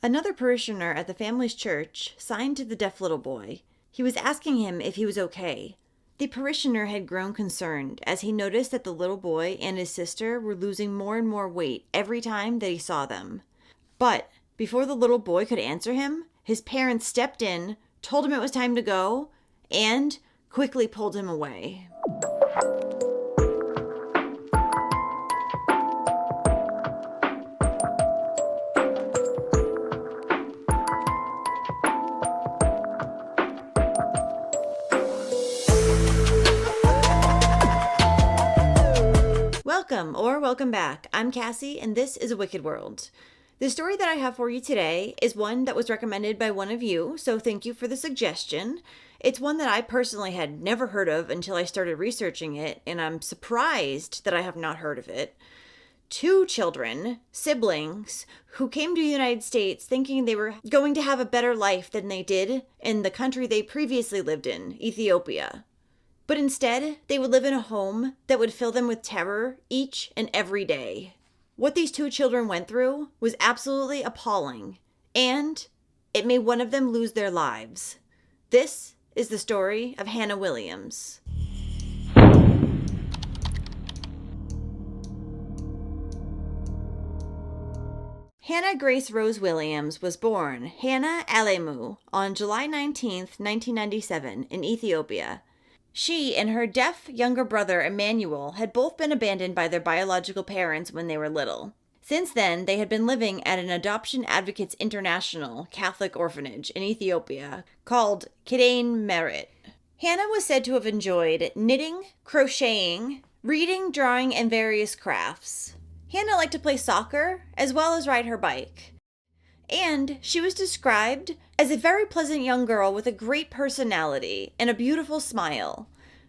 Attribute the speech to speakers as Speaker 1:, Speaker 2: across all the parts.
Speaker 1: Another parishioner at the family's church signed to the deaf little boy. He was asking him if he was okay. The parishioner had grown concerned as he noticed that the little boy and his sister were losing more and more weight every time that he saw them. But before the little boy could answer him, his parents stepped in, told him it was time to go, and quickly pulled him away. Welcome back. I'm Cassie, and this is A Wicked World. The story that I have for you today is one that was recommended by one of you, so thank you for the suggestion. It's one that I personally had never heard of until I started researching it, and I'm surprised that I have not heard of it. Two children, siblings, who came to the United States thinking they were going to have a better life than they did in the country they previously lived in, Ethiopia. But instead, they would live in a home that would fill them with terror each and every day. What these two children went through was absolutely appalling, and it made one of them lose their lives. This is the story of Hana Williams. Hana Grace Rose Williams was born Hana Alemu on July 19, 1997 in Ethiopia. She and her deaf younger brother Emmanuel had both been abandoned by their biological parents when they were little. Since then, they had been living at an Adoption Advocates International Catholic orphanage in Ethiopia called Kidane Merit. Hana was said to have enjoyed knitting, crocheting, reading, drawing, and various crafts. Hana liked to play soccer as well as ride her bike. And she was described as a very pleasant young girl with a great personality and a beautiful smile.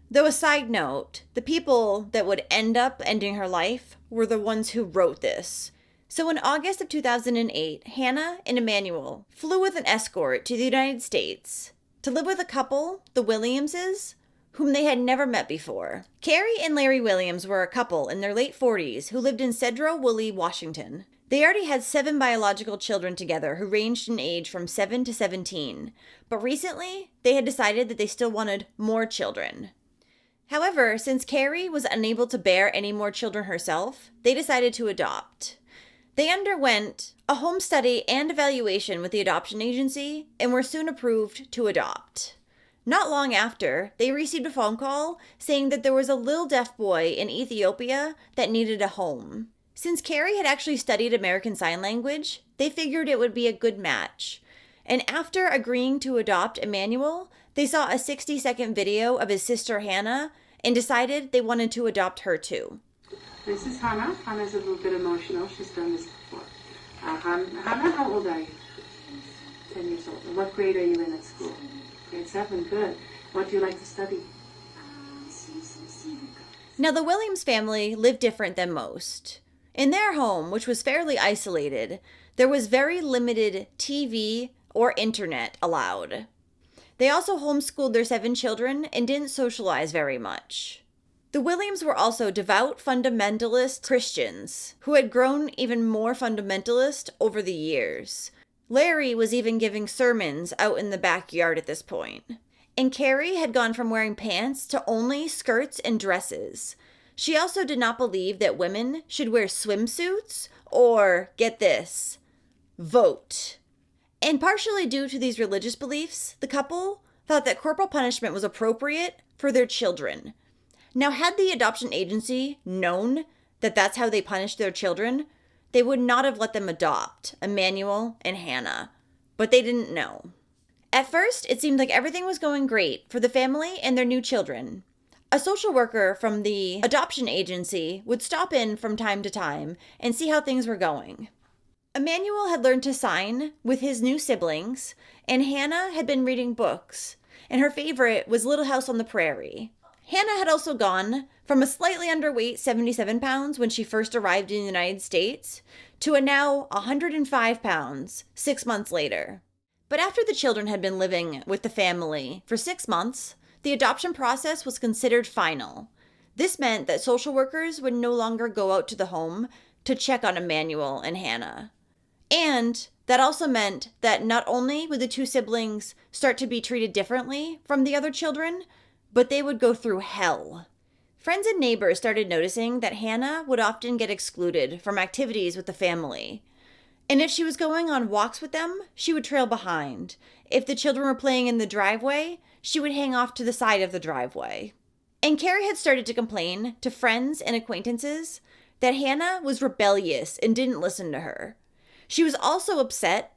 Speaker 1: Though a side note, the people that would end up ending her life were the ones who wrote this. So in August of 2008, Hana and Emmanuel flew with an escort to the United States to live with a couple, the Williamses, whom they had never met before. Carrie and Larry Williams were a couple in their late 40s who lived in Cedro Woolley, Washington. They already had 7 biological children together who ranged in age from 7 to 17, but recently they had decided that they still wanted more children. However, since Carrie was unable to bear any more children herself, they decided to adopt. They underwent a home study and evaluation with the adoption agency and were soon approved to adopt. Not long after, they received a phone call saying that there was a little deaf boy in Ethiopia that needed a home. Since Carrie had actually studied American Sign Language, they figured it would be a good match. And after agreeing to adopt Emmanuel, they saw a 60-second video of his sister Hana and decided they wanted to adopt her too.
Speaker 2: This is Hana. Hana's a little bit emotional. She's done this before. Hana, how old are you? 10 years old. And what grade are you in at school? Grade 7. Good. What do you like to study?
Speaker 1: Now, the Williams family lived different than most. In their home, which was fairly isolated, there was very limited TV or internet allowed. They also homeschooled their 7 children and didn't socialize very much. The Williams were also devout fundamentalist Christians who had grown even more fundamentalist over the years. Larry was even giving sermons out in the backyard at this point. And Carrie had gone from wearing pants to only skirts and dresses. She also did not believe that women should wear swimsuits or, get this, vote. And partially due to these religious beliefs, the couple thought that corporal punishment was appropriate for their children. Now, had the adoption agency known that that's how they punished their children, they would not have let them adopt Emmanuel and Hana. But they didn't know. At first, it seemed like everything was going great for the family and their new children. A social worker from the adoption agency would stop in from time to time and see how things were going. Emmanuel had learned to sign with his new siblings, and Hana had been reading books, and her favorite was Little House on the Prairie. Hana had also gone from a slightly underweight 77 pounds when she first arrived in the United States to a now 105 pounds 6 months later. But after the children had been living with the family for 6 months, the adoption process was considered final. This meant that social workers would no longer go out to the home to check on Emmanuel and Hana, and That also meant that not only would the two siblings start to be treated differently from the other children, but they would go through hell. Friends and neighbors started noticing that Hana would often get excluded from activities with the family. And if she was going on walks with them, she would trail behind. If the children were playing in the driveway, she would hang off to the side of the driveway. And Carrie had started to complain to friends and acquaintances that Hana was rebellious and didn't listen to her. She was also upset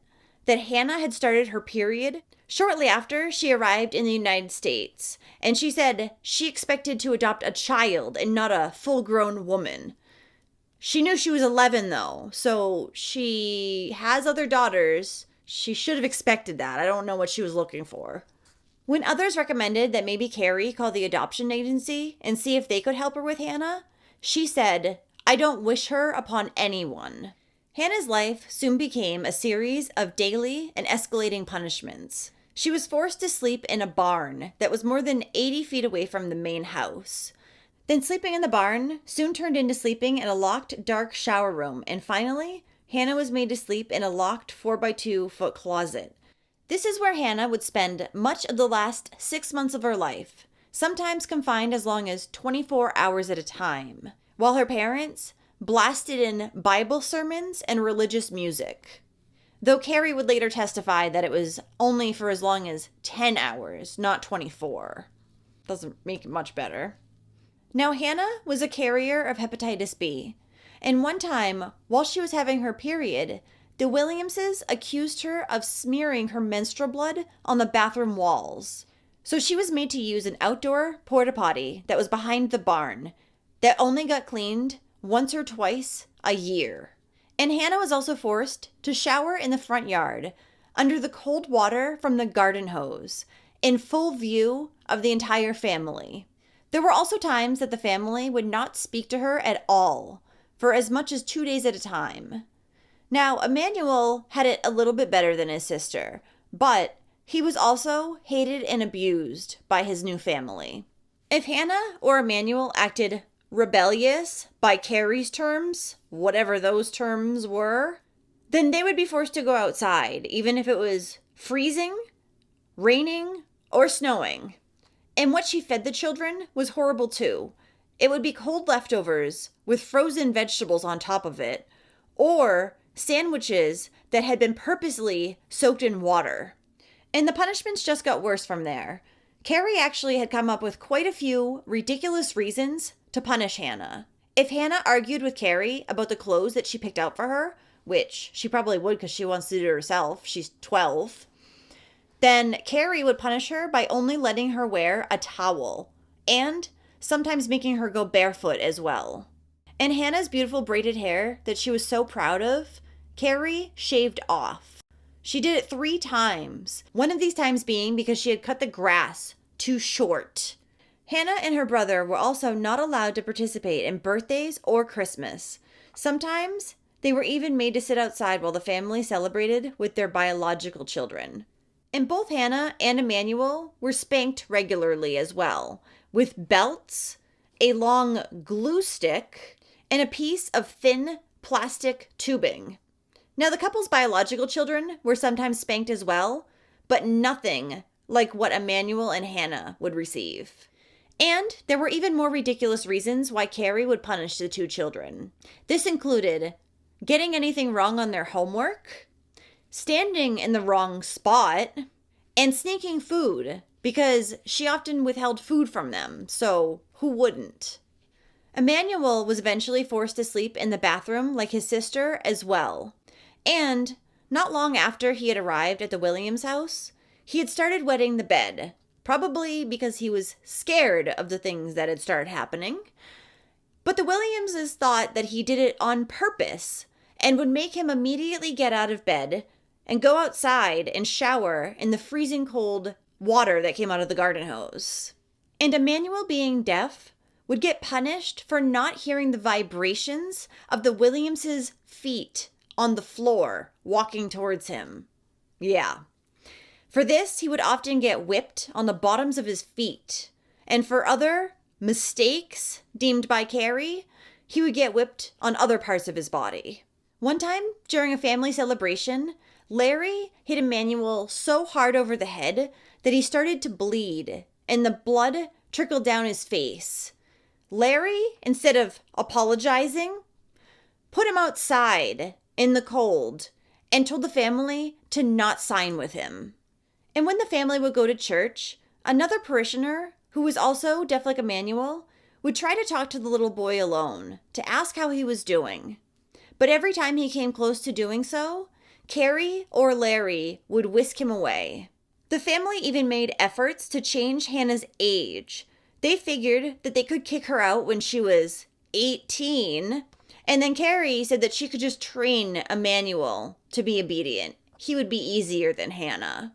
Speaker 1: that Hana had started her period shortly after she arrived in the United States, and she said she expected to adopt a child and not a full-grown woman. She knew she was 11, though, so she has other daughters. She should have expected that. I don't know what she was looking for. When others recommended that maybe Carrie call the adoption agency and see if they could help her with Hana, she said, "I don't wish her upon anyone." Hana's life soon became a series of daily and escalating punishments. She was forced to sleep in a barn that was more than 80 feet away from the main house. Then sleeping in the barn soon turned into sleeping in a locked, dark shower room, and finally, Hana was made to sleep in a locked 4x2-foot closet. This is where Hana would spend much of the last 6 months of her life, sometimes confined as long as 24 hours at a time, while her parents blasted in Bible sermons and religious music. Though Carrie would later testify that it was only for as long as 10 hours, not 24. Doesn't make it much better. Now, Hana was a carrier of hepatitis B, and one time, while she was having her period, the Williamses accused her of smearing her menstrual blood on the bathroom walls. So she was made to use an outdoor porta potty that was behind the barn that only got cleaned once or twice a year. And Hana was also forced to shower in the front yard under the cold water from the garden hose in full view of the entire family. There were also times that the family would not speak to her at all for as much as 2 days at a time. Now, Emmanuel had it a little bit better than his sister, but he was also hated and abused by his new family. If Hana or Emmanuel acted rebellious by Carrie's terms, whatever those terms were, then they would be forced to go outside, even if it was freezing, raining, or snowing. And what she fed the children was horrible too. It would be cold leftovers with frozen vegetables on top of it, or sandwiches that had been purposely soaked in water. And the punishments just got worse from there. Carrie actually had come up with quite a few ridiculous reasons to punish Hana. If Hana argued with Carrie about the clothes that she picked out for her, which she probably would because she wants to do it herself, she's 12, then Carrie would punish her by only letting her wear a towel and sometimes making her go barefoot as well. And Hana's beautiful braided hair that she was so proud of, Carrie shaved off. She did it 3 times, one of these times being because she had cut the grass too short. Hana and her brother were also not allowed to participate in birthdays or Christmas. Sometimes they were even made to sit outside while the family celebrated with their biological children. And both Hana and Emmanuel were spanked regularly as well, with belts, a long glue stick, and a piece of thin plastic tubing. Now, the couple's biological children were sometimes spanked as well, but nothing like what Emmanuel and Hana would receive. And there were even more ridiculous reasons why Carrie would punish the 2 children. This included getting anything wrong on their homework, standing in the wrong spot, and sneaking food because she often withheld food from them, so who wouldn't? Emmanuel was eventually forced to sleep in the bathroom like his sister as well. And not long after he had arrived at the Williams house, he had started wetting the bed, probably because he was scared of the things that had started happening. But the Williamses thought that he did it on purpose and would make him immediately get out of bed and go outside and shower in the freezing cold water that came out of the garden hose. And Emmanuel, being deaf, would get punished for not hearing the vibrations of the Williamses' feet on the floor walking towards him. Yeah. For this, he would often get whipped on the bottoms of his feet. And for other mistakes deemed by Carrie, he would get whipped on other parts of his body. One time, during a family celebration, Larry hit Emmanuel so hard over the head that he started to bleed, and the blood trickled down his face. Larry, instead of apologizing, put him outside in the cold and told the family to not sign with him. And when the family would go to church, another parishioner, who was also deaf like Emmanuel, would try to talk to the little boy alone to ask how he was doing. But every time he came close to doing so, Carrie or Larry would whisk him away. The family even made efforts to change Hannah's age. They figured that they could kick her out when she was 18, and then Carrie said that she could just train Emmanuel to be obedient. He would be easier than Hannah.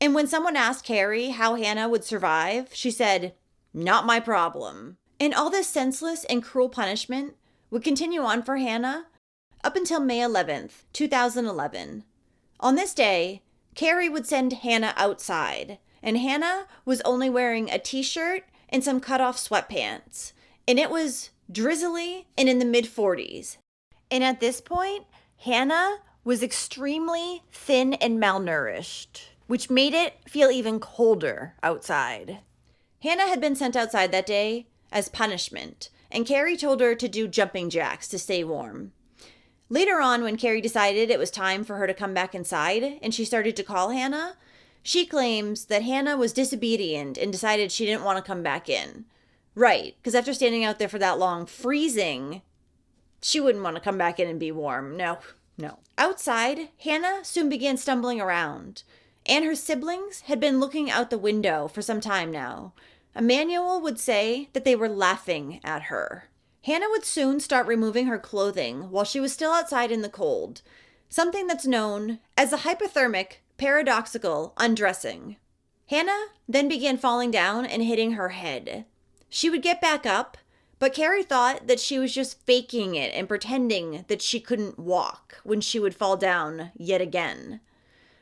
Speaker 1: And when someone asked Carrie how Hannah would survive, she said, "Not my problem." And all this senseless and cruel punishment would continue on for Hannah up until May 11th, 2011. On this day, Carrie would send Hannah outside, and Hannah was only wearing a t-shirt and some cut-off sweatpants, and it was drizzly and in the mid-40s. And at this point, Hannah was extremely thin and malnourished, which made it feel even colder outside. Hannah had been sent outside that day as punishment, and Carrie told her to do jumping jacks to stay warm. Later on, when Carrie decided it was time for her to come back inside and she started to call Hannah, she claims that Hannah was disobedient and decided she didn't want to come back in. Right, because after standing out there for that long, freezing, she wouldn't want to come back in and be warm. No. Outside, Hannah soon began stumbling around, and her siblings had been looking out the window for some time now. Emmanuel would say that they were laughing at her. Hannah would soon start removing her clothing while she was still outside in the cold, something that's known as a hypothermic paradoxical undressing. Hannah then began falling down and hitting her head. She would get back up, but Carrie thought that she was just faking it and pretending that she couldn't walk when she would fall down yet again.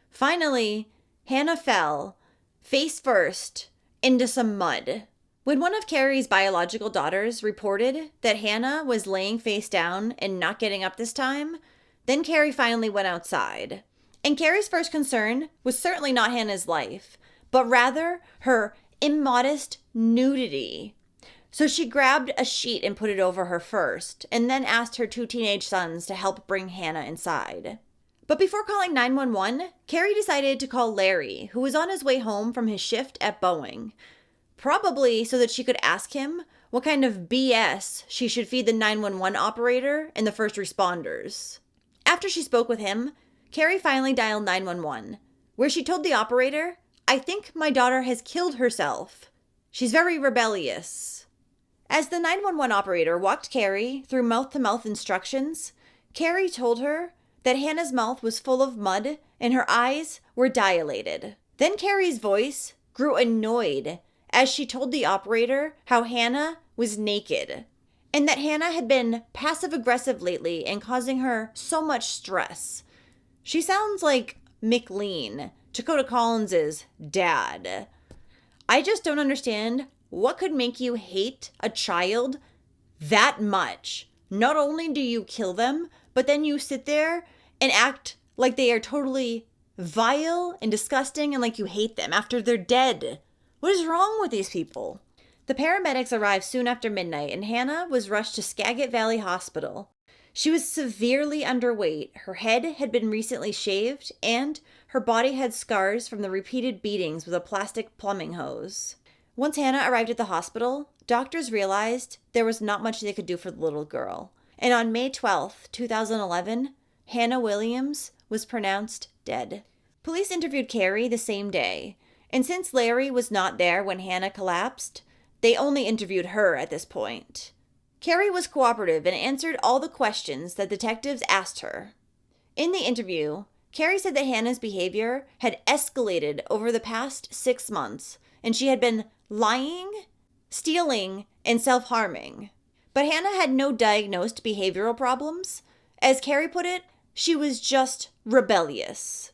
Speaker 1: Finally, Hannah fell, face first, into some mud. When one of Carrie's biological daughters reported that Hannah was laying face down and not getting up this time, then Carrie finally went outside. And Carrie's first concern was certainly not Hannah's life, but rather her immodest nudity. So she grabbed a sheet and put it over her first, and then asked her 2 teenage sons to help bring Hannah inside. But before calling 911, Carrie decided to call Larry, who was on his way home from his shift at Boeing. Probably so that she could ask him what kind of BS she should feed the 911 operator and the first responders. After she spoke with him, Carrie finally dialed 911, where she told the operator, "I think my daughter has killed herself. She's very rebellious." As the 911 operator walked Carrie through mouth-to-mouth instructions, Carrie told her that Hannah's mouth was full of mud and her eyes were dilated. Then Carrie's voice grew annoyed as she told the operator how Hannah was naked and that Hannah had been passive-aggressive lately and causing her so much stress. She sounds like McLean, Dakota Collins's dad. I just don't understand what could make you hate a child that much. Not only do you kill them, but then you sit there and act like they are totally vile and disgusting and like you hate them after they're dead. What is wrong with these people? The paramedics arrived soon after midnight, and Hannah was rushed to Skagit Valley Hospital. She was severely underweight, her head had been recently shaved, and her body had scars from the repeated beatings with a plastic plumbing hose. Once Hannah arrived at the hospital, doctors realized there was not much they could do for the little girl. And on May 12th, 2011, Hana Williams was pronounced dead. Police interviewed Carrie the same day, and since Larry was not there when Hannah collapsed, they only interviewed her at this point. Carrie was cooperative and answered all the questions that detectives asked her. In the interview, Carrie said that Hannah's behavior had escalated over the past 6 months, and she had been lying, stealing, and self-harming. But Hannah had no diagnosed behavioral problems. As Carrie put it, she was just rebellious.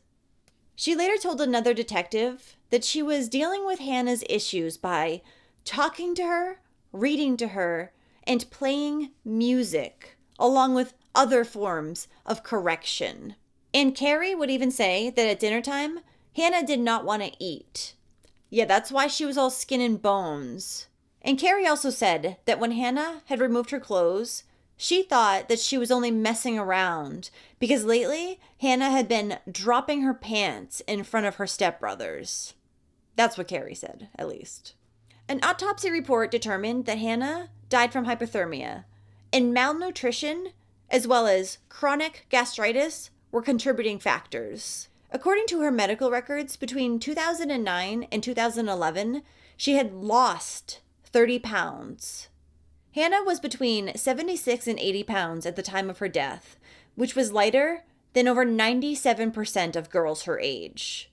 Speaker 1: She later told another detective that she was dealing with Hannah's issues by talking to her, reading to her, and playing music, along with other forms of correction. And Carrie would even say that at dinner time, Hana did not want to eat. Yeah, that's why she was all skin and bones. And Carrie also said that when Hana had removed her clothes, she thought that she was only messing around because lately Hana had been dropping her pants in front of her stepbrothers. That's what Carrie said, at least. An autopsy report determined that Hana died from hypothermia, and malnutrition, as well as chronic gastritis, were contributing factors. According to her medical records, between 2009 and 2011, she had lost 30 pounds. Hana was between 76 and 80 pounds at the time of her death, which was lighter than over 97% of girls her age.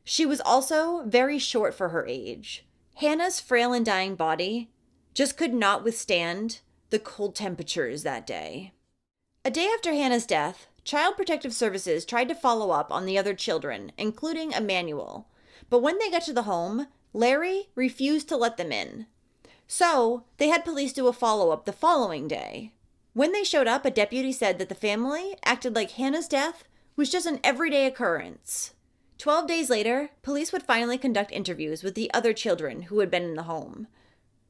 Speaker 1: She was also very short for her age. Hana's frail and dying body just could not withstand the cold temperatures that day. A day after Hana's death, Child Protective Services tried to follow up on the other children, including Emmanuel. But when they got to the home, Larry refused to let them in. So they had police do a follow-up the following day. When they showed up, a deputy said that the family acted like Hana's death was just an everyday occurrence. 12 days later, police would finally conduct interviews with the other children who had been in the home.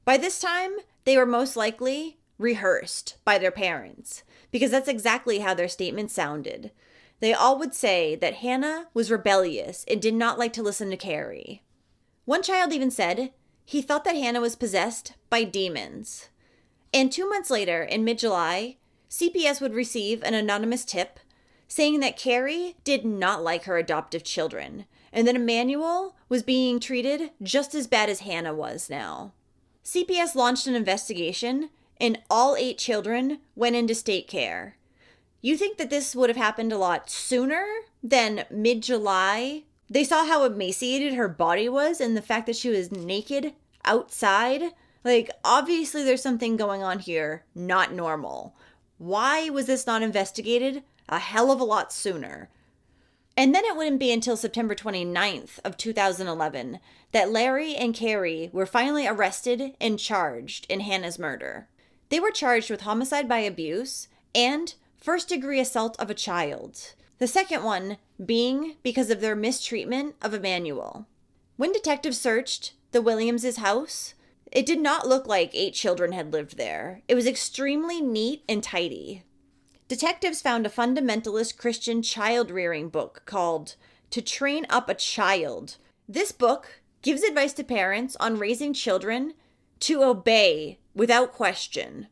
Speaker 1: By this time, they were most likely rehearsed by their parents, because that's exactly how their statements sounded. They all would say that Hana was rebellious and did not like to listen to Carrie. One child even said he thought that Hana was possessed by demons. And 2 months later, in mid-July, CPS would receive an anonymous tip saying that Carrie did not like her adoptive children, and that Emmanuel was being treated just as bad as Hana was now. CPS launched an investigation, and all 8 children went into state care. You think that this would have happened a lot sooner than mid-July? They saw how emaciated her body was and the fact that she was naked outside. Like, obviously there's something going on here, not normal. Why was this not investigated a hell of a lot sooner? And then it wouldn't be until September 29th of 2011 that Larry and Carrie were finally arrested and charged in Hana's murder. They were charged with homicide by abuse and first-degree assault of a child. The second one being because of their mistreatment of Emmanuel. When detectives searched the Williams' house, it did not look like 8 children had lived there. It was extremely neat and tidy. Detectives found a fundamentalist Christian child-rearing book called To Train Up a Child. This book gives advice to parents on raising children to obey without question.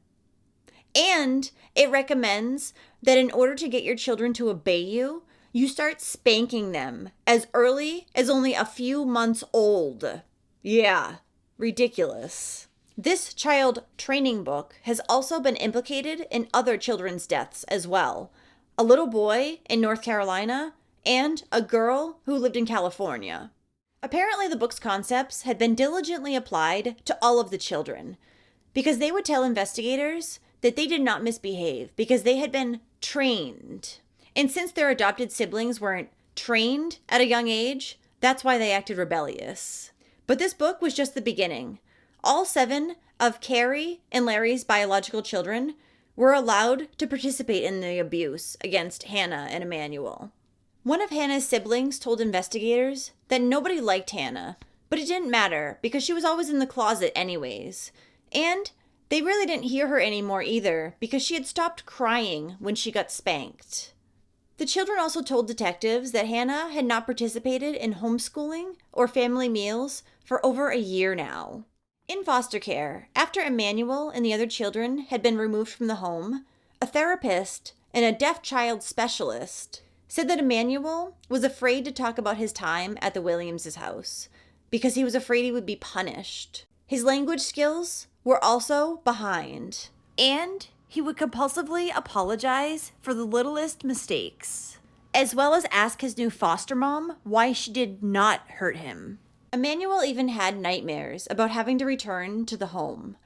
Speaker 1: And it recommends that in order to get your children to obey you, you start spanking them as early as only a few months old. Yeah, ridiculous. This child training book has also been implicated in other children's deaths as well. A little boy in North Carolina and a girl who lived in California. Apparently the book's concepts had been diligently applied to all of the children because they would tell investigators that they did not misbehave because they had been trained. And since their adopted siblings weren't trained at a young age, that's why they acted rebellious. But this book was just the beginning. All 7 of Carrie and Larry's biological children were allowed to participate in the abuse against Hana and Emmanuel. One of Hana's siblings told investigators that nobody liked Hana, but it didn't matter because she was always in the closet anyways. And they really didn't hear her anymore either because she had stopped crying when she got spanked. The children also told detectives that Hana had not participated in homeschooling or family meals for over a year now. In foster care, after Emmanuel and the other children had been removed from the home, a therapist and a deaf child specialist said that Emmanuel was afraid to talk about his time at the Williams' house because he was afraid he would be punished. His language skills were also behind, and he would compulsively apologize for the littlest mistakes, as well as ask his new foster mom why she did not hurt him. Emmanuel even had nightmares about having to return to the home,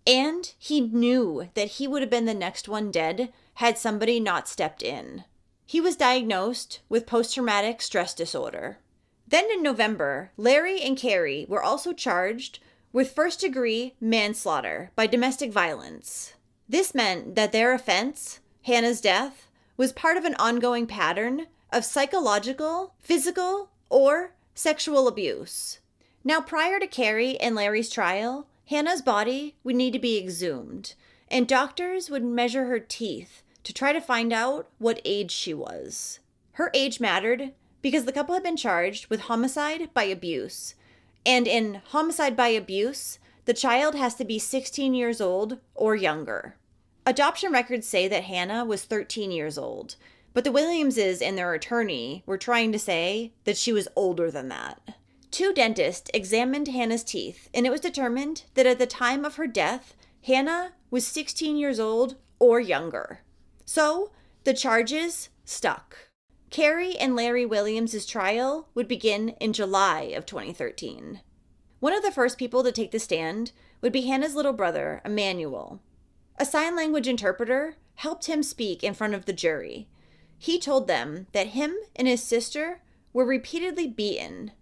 Speaker 1: and he knew that he would have been the next one dead had somebody not stepped in. He was diagnosed with post-traumatic stress disorder. Then in November, Larry and Carrie were also charged with first-degree manslaughter by domestic violence. This meant that their offense, Hana's death, was part of an ongoing pattern of psychological, physical, or sexual abuse. Now, prior to Carrie and Larry's trial, Hana's body would need to be exhumed, and doctors would measure her teeth to try to find out what age she was. Her age mattered because the couple had been charged with homicide by abuse, and in homicide by abuse, the child has to be 16 years old or younger. Adoption records say that Hana was 13 years old, but the Williamses and their attorney were trying to say that she was older than that. 2 dentists examined Hana's teeth, and it was determined that at the time of her death, Hana was 16 years old or younger. So, the charges stuck. Carrie and Larry Williams' trial would begin in July of 2013. One of the first people to take the stand would be Hana's little brother, Emmanuel. A sign language interpreter helped him speak in front of the jury. He told them that him and his sister were repeatedly beaten,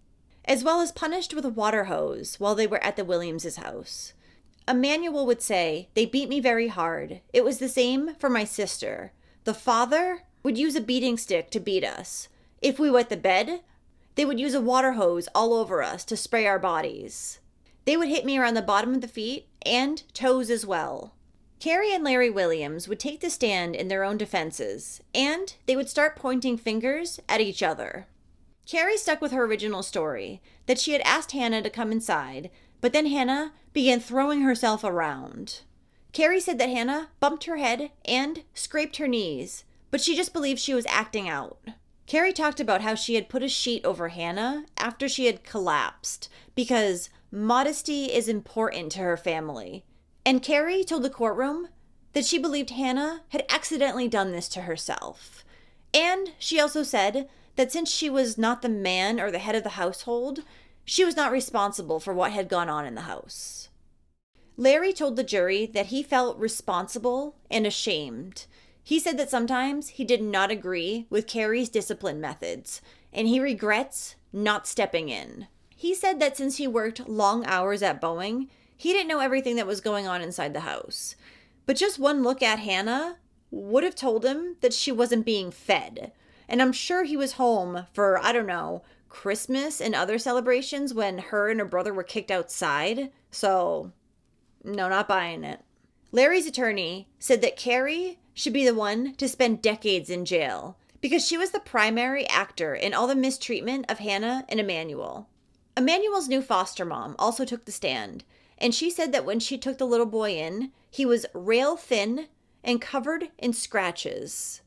Speaker 1: as well as punished with a water hose while they were at the Williams' house. Emmanuel would say, "They beat me very hard. It was the same for my sister. The father would use a beating stick to beat us. If we wet the bed, they would use a water hose all over us to spray our bodies. They would hit me around the bottom of the feet and toes as well." Carrie and Larry Williams would take the stand in their own defenses, and they would start pointing fingers at each other. Carrie stuck with her original story, that she had asked Hana to come inside, but then Hana began throwing herself around. Carrie said that Hana bumped her head and scraped her knees, but she just believed she was acting out. Carrie talked about how she had put a sheet over Hana after she had collapsed, because modesty is important to her family. And Carrie told the courtroom that she believed Hana had accidentally done this to herself. And she also said that since she was not the man or the head of the household, she was not responsible for what had gone on in the house. Larry told the jury that he felt responsible and ashamed. He said that sometimes he did not agree with Carrie's discipline methods, and he regrets not stepping in. He said that since he worked long hours at Boeing, he didn't know everything that was going on inside the house. But just one look at Hana would have told him that she wasn't being fed. And I'm sure he was home for, Christmas and other celebrations when her and her brother were kicked outside. So, no, not buying it. Larry's attorney said that Carrie should be the one to spend decades in jail because she was the primary actor in all the mistreatment of Hana and Emmanuel. Emmanuel's new foster mom also took the stand, and she said that when she took the little boy in, he was rail thin and covered in scratches.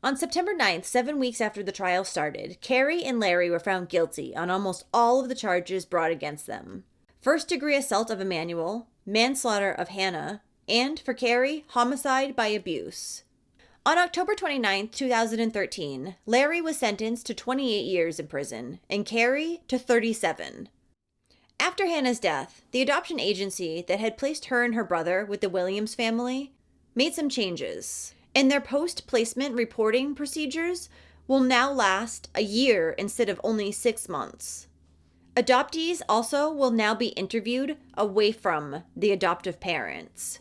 Speaker 1: On September 9th, 7 weeks after the trial started, Carrie and Larry were found guilty on almost all of the charges brought against them. First-degree assault of Emmanuel, manslaughter of Hana, and, for Carrie, homicide by abuse. On October 29, 2013, Larry was sentenced to 28 years in prison, and Carrie to 37. After Hana's death, the adoption agency that had placed her and her brother with the Williams family made some changes, and their post-placement reporting procedures will now last a year instead of only 6 months. Adoptees also will now be interviewed away from the adoptive parents.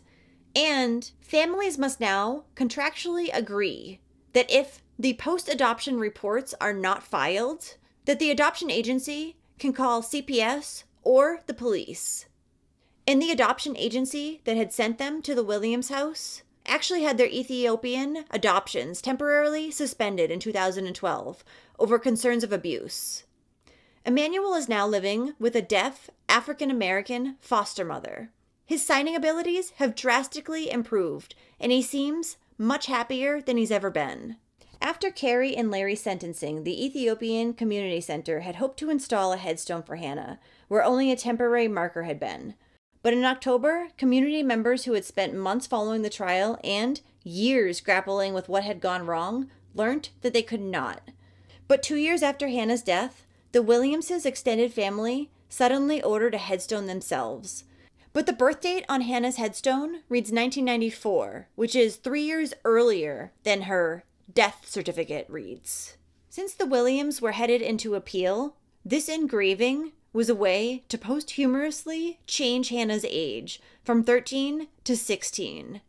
Speaker 1: And families must now contractually agree that if the post-adoption reports are not filed, that the adoption agency can call CPS or the police. And the adoption agency that had sent them to the Williams house actually had their Ethiopian adoptions temporarily suspended in 2012 over concerns of abuse. Emmanuel is now living with a deaf African-American foster mother. His signing abilities have drastically improved, and he seems much happier than he's ever been. After Carrie and Larry's sentencing, the Ethiopian Community Center had hoped to install a headstone for Hana, where only a temporary marker had been. But in October, community members who had spent months following the trial and years grappling with what had gone wrong learned that they could not. But 2 years after Hana's death, the Williamses' extended family suddenly ordered a headstone themselves. But the birth date on Hana's headstone reads 1994, which is 3 years earlier than her death certificate reads. Since the Williams were headed into appeal, this engraving was a way to posthumously change Hana's age from 13 to 16.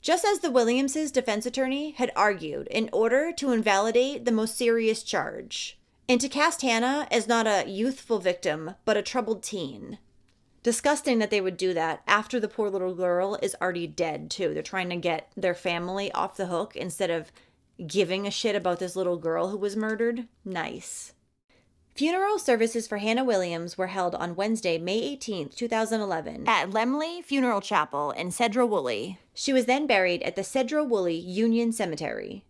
Speaker 1: just as the Williamses' defense attorney had argued in order to invalidate the most serious charge, and to cast Hana as not a youthful victim, but a troubled teen. Disgusting that they would do that after the poor little girl is already dead, too. They're trying to get their family off the hook instead of giving a shit about this little girl who was murdered. Nice. Funeral services for Hana Williams were held on Wednesday, May 18, 2011, at Lemley Funeral Chapel in Sedro-Woolley. She was then buried at the Sedro-Woolley Union Cemetery.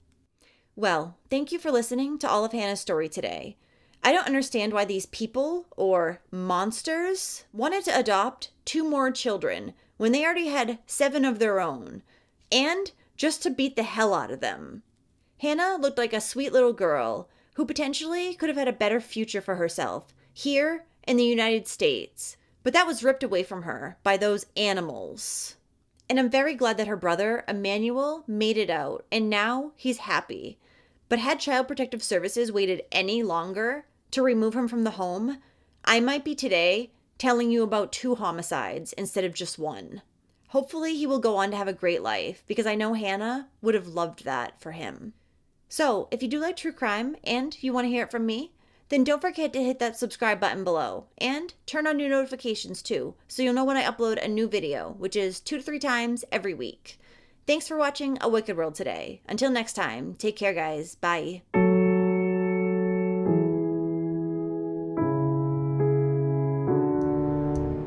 Speaker 1: Well, thank you for listening to all of Hana's story today. I don't understand why these people, or monsters, wanted to adopt 2 more children when they already had 7 of their own, and just to beat the hell out of them. Hana looked like a sweet little girl who potentially could have had a better future for herself here in the United States, but that was ripped away from her by those animals. And I'm very glad that her brother, Emmanuel, made it out, and now he's happy. But had Child Protective Services waited any longer to remove him from the home, I might be today telling you about 2 homicides instead of just 1. Hopefully he will go on to have a great life, because I know Hana would have loved that for him. So, if you do like true crime and you want to hear it from me, then don't forget to hit that subscribe button below and turn on your notifications too, so you'll know when I upload a new video, which is 2 to 3 times every week. Thanks for watching A Wicked World today. Until next time, take care guys. Bye.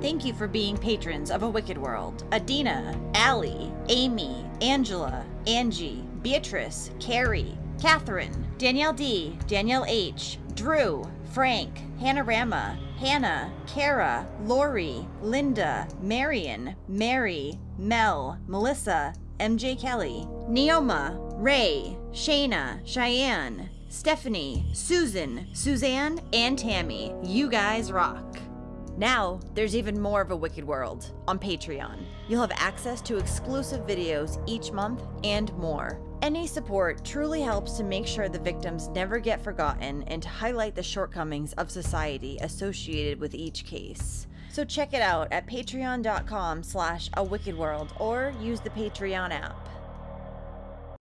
Speaker 1: Thank you for being patrons of A Wicked World. Adina, Allie, Amy, Angela, Angie, Beatrice, Carrie, Catherine, Danielle D, Danielle H, Drew, Frank, Hanorama, Hannah, Kara, Lori, Linda, Marion, Mary, Mel, Melissa, MJ Kelly, Neoma, Ray, Shayna, Cheyenne, Stephanie, Susan, Suzanne, and Tammy. You guys rock. Now, there's even more of A Wicked World on Patreon. You'll have access to exclusive videos each month and more. Any support truly helps to make sure the victims never get forgotten and to highlight the shortcomings of society associated with each case. So check it out at patreon.com/awickedworld or use the Patreon app.